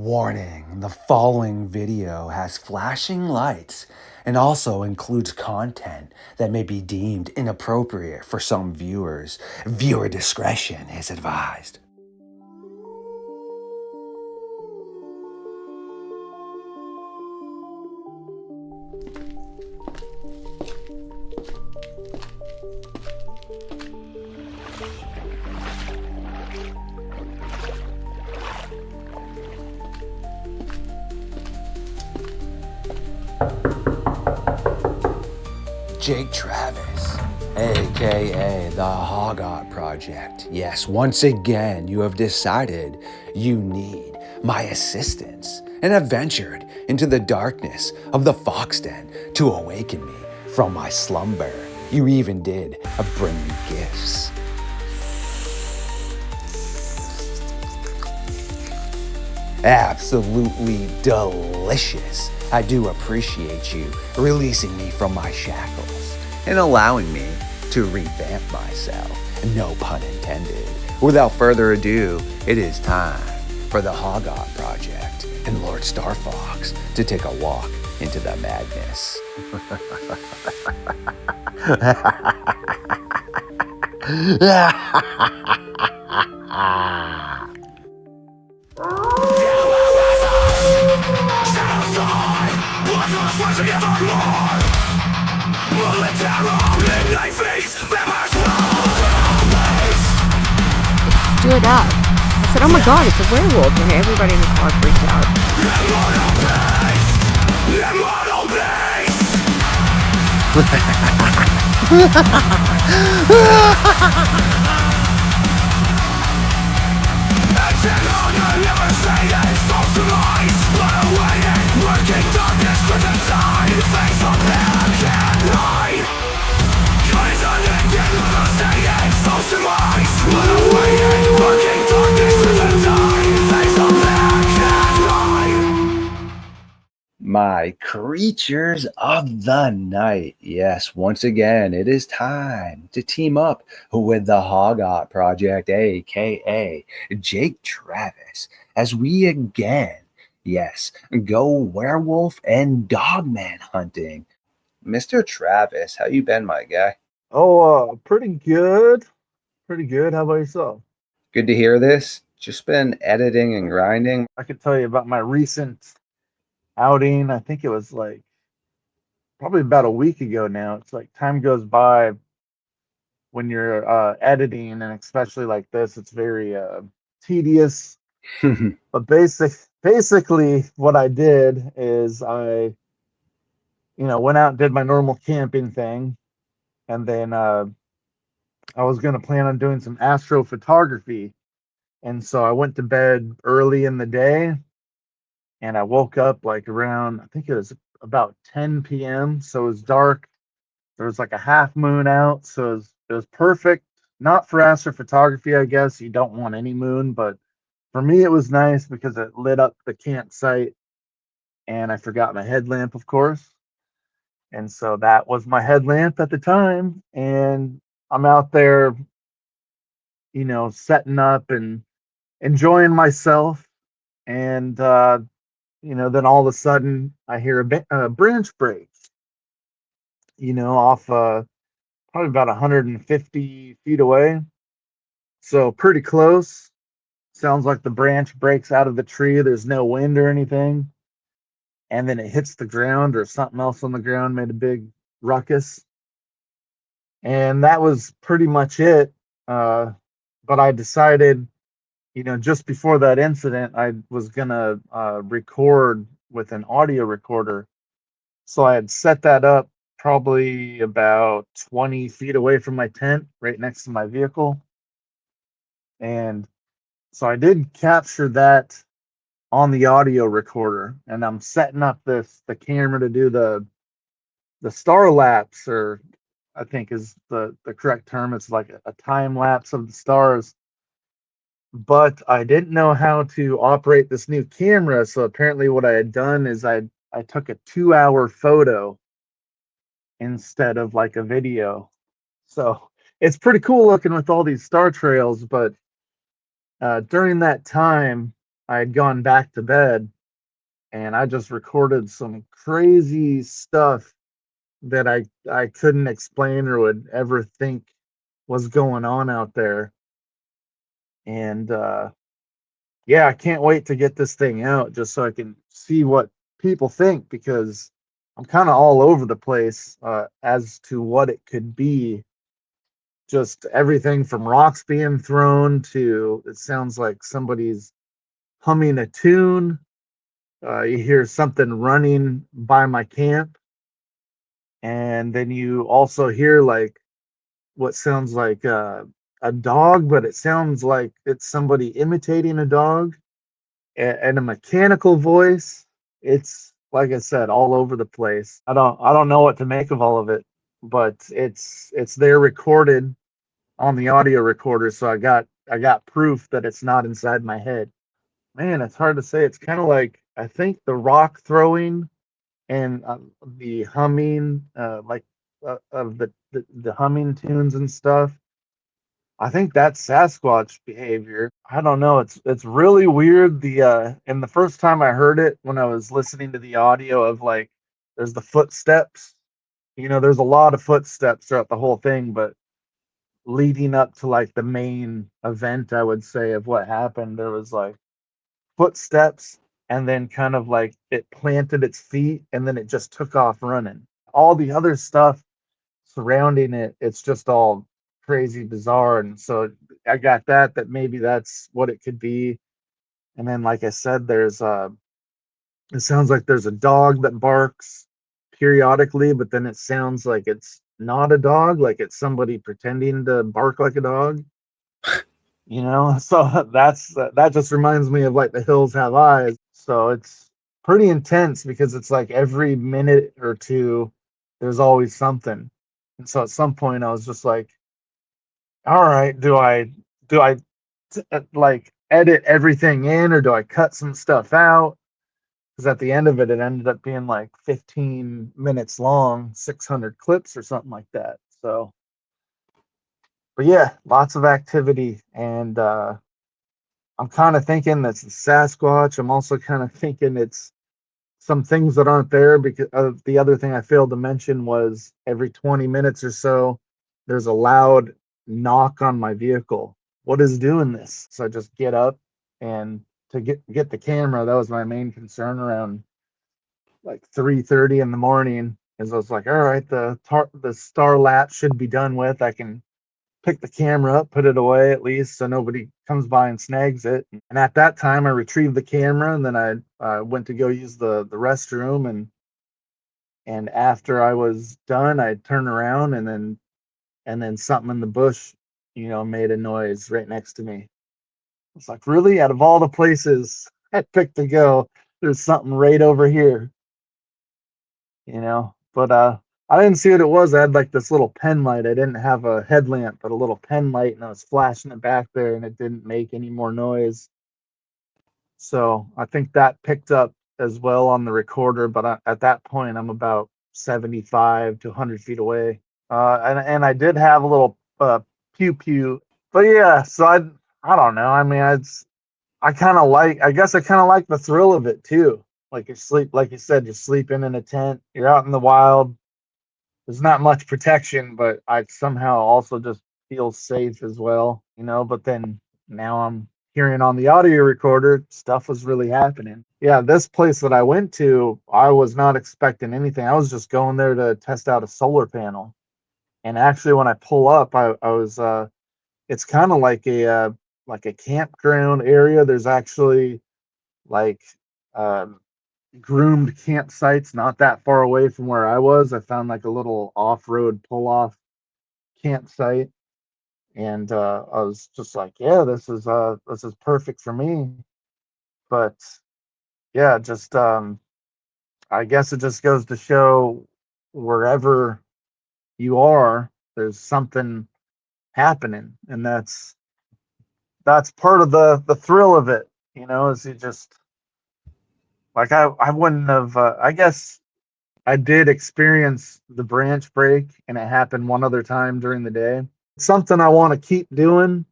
Warning, the following video has flashing lights and also includes content that may be deemed inappropriate for some viewers. Viewer discretion is advised. Jake Travis, aka the Hoggot Project. Yes, once again, you have decided you need my assistance and have ventured into the darkness of the Fox Den to awaken me from my slumber. You even did bring me gifts. Absolutely delicious. I do appreciate you releasing me from my shackles and allowing me to revamp myself. No pun intended. Without further ado, it is time for the Hoggot Project and LordeStarfox to take a walk into the madness. Stood up. I said, oh my god, it's a werewolf. And everybody in the car freaked out. My creatures of the night. Yes, once again, it is time to team up with the Hoggot Project, aka Jake Travis, as we again, yes, go werewolf and dogman hunting. Mr. Travis, how you been, my guy? Oh, pretty good. Pretty good. How about yourself? Good to hear this. Just been editing and grinding. I could tell you about my recent outing. I think it was like probably about a week ago now. It's like time goes by when you're editing, and especially like this, it's very tedious. But basically, what I did is I went out and did my normal camping thing, and then I was going to plan on doing some astrophotography. And so I went to bed early in the day and I woke up like around, I think it was about 10 p.m. So it was dark. There was like a half moon out. So it was perfect. Not for astrophotography, I guess. You don't want any moon, but for me, it was nice because it lit up the campsite and I forgot my headlamp, of course. And so that was my headlamp at the time. And I'm out there, setting up and enjoying myself. And then all of a sudden I hear a branch break, off probably about 150 feet away. So pretty close. Sounds like the branch breaks out of the tree. There's no wind or anything. And then it hits the ground or something else on the ground, made a big ruckus. And that was pretty much it. But I decided, just before that incident, I was going to record with an audio recorder. So I had set that up probably about 20 feet away from my tent, right next to my vehicle. And so I did capture that on the audio recorder, and I'm setting up the camera to do the star lapse, or I think is the correct term. It's like a time lapse of the stars. But I didn't know how to operate this new camera, so apparently what I had done is I took a 2-hour photo instead of like a video. So it's pretty cool looking with all these star trails. But during that time, I had gone back to bed and I just recorded some crazy stuff that I couldn't explain or would ever think was going on out there. And yeah, I can't wait to get this thing out just so I can see what people think, because I'm kind of all over the place as to what it could be. Just everything from rocks being thrown to it sounds like somebody's humming a tune. You hear something running by my camp, and then you also hear like what sounds like a dog, but it sounds like it's somebody imitating a dog, and a mechanical voice. It's like I said, all over the place. I don't know what to make of all of it, but it's there recorded on the audio recorder, so I got proof that it's not inside my head. Man, it's hard to say. It's kind of like I think the rock throwing and the humming, like of the humming tunes and stuff. I think that's Sasquatch behavior. I don't know. It's really weird. And the first time I heard it, when I was listening to the audio of like, there's the footsteps. There's a lot of footsteps throughout the whole thing, but leading up to like the main event, I would say, of what happened, there was like footsteps, and then kind of like it planted its feet, and then it just took off running. All the other stuff surrounding it, it's just all crazy bizarre. And so I got that maybe that's what it could be. And then like I said, there's it sounds like there's a dog that barks periodically, but then it sounds like it's not a dog, like it's somebody pretending to bark like a dog. So that just reminds me of like The Hills Have Eyes. So it's pretty intense because it's like every minute or two there's always something. And so at some point I was just like, all right, do I like edit everything in, or do I cut some stuff out? Because at the end of it, it ended up being like 15 minutes long, 600 clips or something like that. So, but yeah, lots of activity. And I'm kind of thinking that's the Sasquatch. I'm also kind of thinking it's some things that aren't there, because the other thing I failed to mention was every 20 minutes or so, there's a loud knock on my vehicle. What is doing this? So I just get up, and to get the camera, that was my main concern around like 3:30 in the morning. Is I was like, all right, the star lap should be done with. I can pick the camera up, put it away at least, so nobody comes by and snags it. And at that time, I retrieved the camera, and then I went to go use the restroom, and after I was done, I turned around, and then something in the bush, made a noise right next to me. It's like, really, out of all the places I picked to go, there's something right over here, But I didn't see what it was. I had like this little pen light. I didn't have a headlamp, but a little pen light, and I was flashing it back there, and it didn't make any more noise. So I think that picked up as well on the recorder. But at that point, I'm about 75 to 100 feet away. And I did have a little pew pew. But yeah, so I don't know. I mean, I kind of like, I guess I kind of like the thrill of it too. Like like you said, you're sleeping in a tent, you're out in the wild. There's not much protection, but I somehow also just feel safe as well. But then now I'm hearing on the audio recorder stuff was really happening. Yeah, this place that I went to, I was not expecting anything. I was just going there to test out a solar panel. And actually, when I pull up, I was it's kind of like a campground area. There's actually like um groomed campsites not that far away from where I was. I found like a little off-road pull-off campsite, and I was just like, yeah, this is perfect for me. But yeah, just I guess it just goes to show wherever you are, there's something happening, and that's part of the thrill of it. Is you just like I wouldn't have. I guess I did experience the branch break, and it happened one other time during the day. It's something I want to keep doing,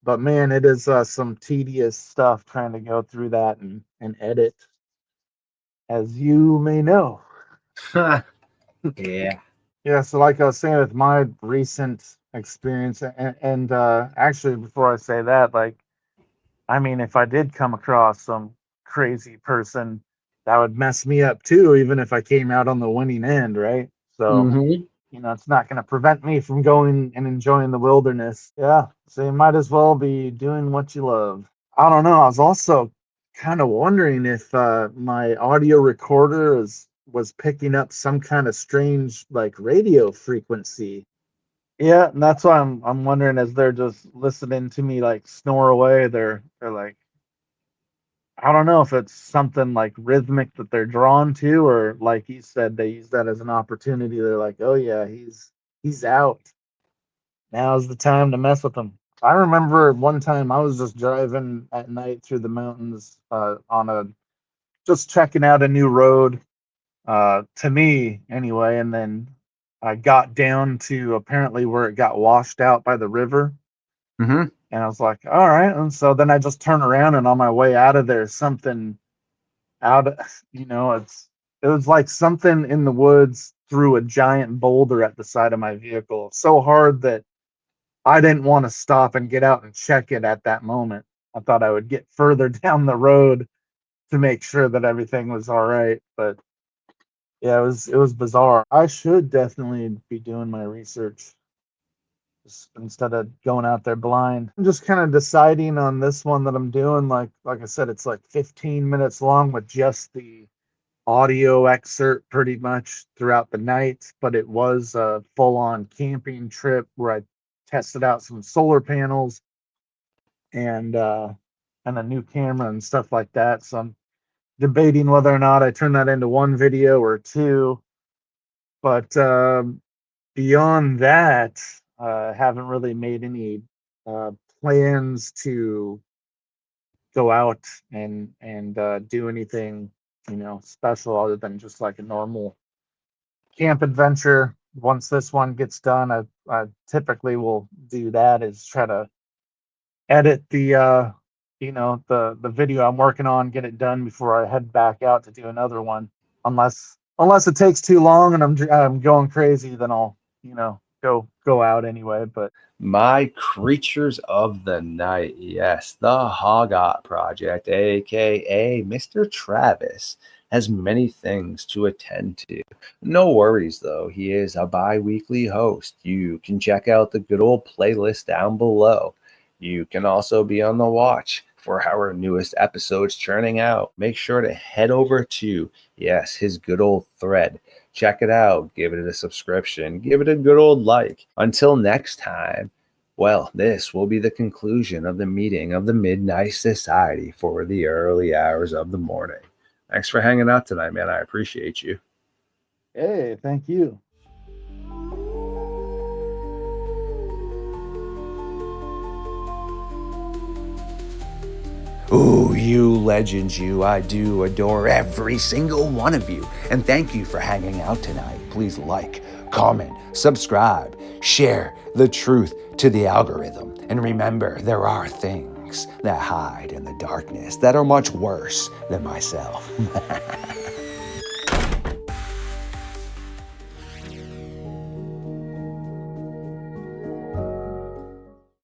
But man, it is some tedious stuff trying to go through that and edit, as you may know. Yeah. Yeah, so like I was saying with my recent experience, and actually before I say that, like, I mean, if I did come across some crazy person, that would mess me up too, even if I came out on the winning end, right? So, Mm-hmm. it's not going to prevent me from going and enjoying the wilderness. Yeah, so you might as well be doing what you love. I don't know. I was also kind of wondering if my audio recorder was picking up some kind of strange like radio frequency. Yeah, and that's why I'm wondering as they're just listening to me like snore away, they're like, I don't know if it's something like rhythmic that they're drawn to, or like you said, they use that as an opportunity. They're like, oh yeah, he's out. Now's the time to mess with him. I remember one time I was just driving at night through the mountains on a just checking out a new road, to me anyway, and then I got down to apparently where it got washed out by the river. Mm-hmm. And I was like, all right. And so then I just turn around, and on my way out of there, something out of, it was like something in the woods threw a giant boulder at the side of my vehicle so hard that I didn't want to stop and get out and check it at that moment. I thought I would get further down the road to make sure that everything was all right. But yeah, it was bizarre. I should definitely be doing my research instead of going out there blind. I'm just kind of deciding on this one that I'm doing. Like I said, it's like 15 minutes long with just the audio excerpt pretty much throughout the night, but it was a full-on camping trip where I tested out some solar panels and a new camera and stuff like that. So I'm debating whether or not I turn that into one video or two. But beyond that, haven't really made any uh, plans to go out and do anything, special other than just like a normal camp adventure. Once this one gets done, I typically will do that is try to edit the video I'm working on, get it done before I head back out to do another one. Unless it takes too long and I'm going crazy, then I'll go out anyway. But My creatures of the night, yes, the Hoggot Project, aka Mr. Travis, has many things to attend to. No worries though, he is a bi-weekly host. You can check out the good old playlist down below. You can also be on the watch for our newest episodes churning out. Make sure to head over to, yes, his good old thread. Check it out, give it a subscription, give it a good old like. Until next time, well, this will be the conclusion of the meeting of the Midnight Society for the early hours of the morning. Thanks for hanging out tonight, man. I appreciate you. hey, thank you. Ooh, you legends, you. I do adore every single one of you. And thank you for hanging out tonight. Please like, comment, subscribe, share the truth to the algorithm. And remember, there are things that hide in the darkness that are much worse than myself.